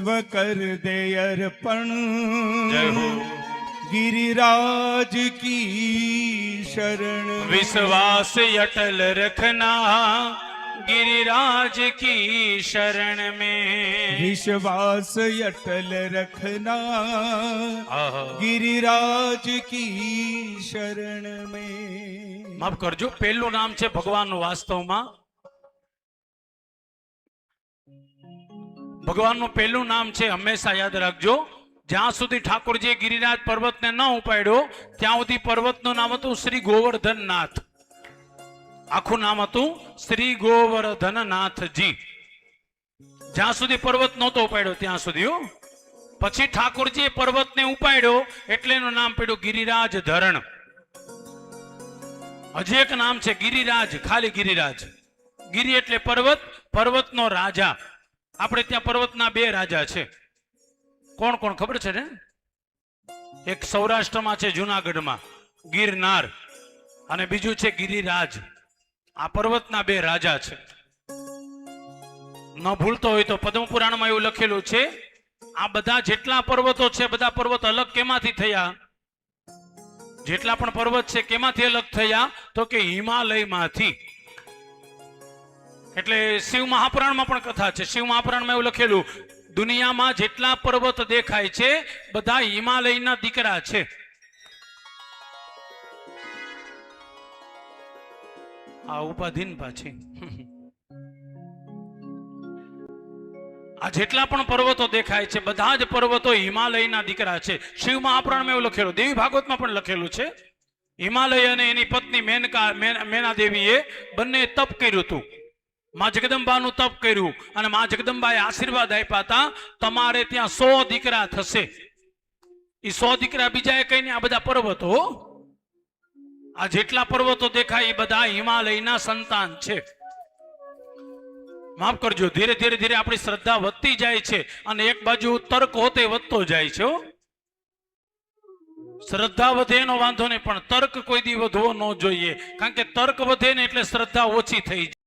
સર્વસ્વ કર દે અર્પણ જય હો गिरिराज की शरण विश्वास अटल रखना गिरिराज की शरण में विश्वास अटल रखना गिरिराज की शरण में। माफ करजो, पहलू नाम છે ભગવાનનું। વાસ્તવમાં ભગવાનનું પહેલું નામ છે, હંમેશા યાદ રાખજો, જ્યાં સુધી ઠાકોરજીએ ગિરિરાજ પર્વતને ન ઉપાડ્યો ત્યાં સુધી પર્વતનું નામ હતું શ્રી ગોવર્ધનનાથ। આખું નામ હતું શ્રી ગોવર્ધનનાથજી, જ્યાં સુધી પર્વત નહોતો ઉપાડ્યો ત્યાં સુધી। પછી ઠાકોરજીએ પર્વતને ઉપાડ્યો એટલે એનું નામ પડ્યું ગિરિરાજ ધરણ। હજી એક નામ છે ગિરિરાજ, ખાલી ગિરિરાજ। ગિરી એટલે પર્વત, પર્વતનો રાજા। આપણે ત્યાં પર્વતના બે રાજા છે, કોણ કોણ ખબર છે ને? એક સૌરાષ્ટ્રમાં છે જુનાગઢમાં ગિરનાર, અને બીજું છે ગિરિરાજ। આ પર્વતના બે રાજા છે। ન ભૂલતો હોય તો પદ્મપુરાણમાં એવું લખેલું છે, આ બધા જેટલા પર્વતો છે બધા પર્વત અલગ કેમાંથી થયા? જેટલા પણ પર્વત છે કેમાંથી અલગ થયા? તો કે હિમાલયમાંથી। એટલે શિવ મહાપુરાણમાં પણ કથા છે, શિવ મહાપુરાણમાં એવું લખેલું, દુનિયામાં જેટલા પર્વત દેખાય છે બધા હિમાલયના દીકરા છે। આ ઉપાધિન પાછી આ જેટલા પણ પર્વતો દેખાય છે બધા જ પર્વતો હિમાલયના દીકરા છે। શિવ મહાપુરાણમાં એવું લખેલું, દેવી ભાગવતમાં પણ લખેલું છે, હિમાલય અને એની પત્ની મેના દેવીએ બંને તપ કર્યું હતું। માં જગદંબાનું તપ કર્યું અને માં જગદંબાએ આશીર્વાદ આપ્યા હતા, તમારે ત્યાં 100 દીકરા થશે। એ 100 દીકરા બીજા કઈ નહીં, આ બધા પર્વતો, આ જેટલા પર્વતો દેખાય એ બધા હિમાલયના સંતાન છે। માફ કરજો, ધીરે ધીરે ધીરે આપણી શ્રદ્ધા વધતી જાય છે અને એક બાજુ તર્ક હોતે વધતો જાય છે। શ્રદ્ધા વધે એનો વાંધો નહીં, પણ તર્ક કોઈ દી વધવો ન જોઈએ, કારણ કે તર્ક વધે ને એટલે શ્રદ્ધા ઓછી થઈ જાય।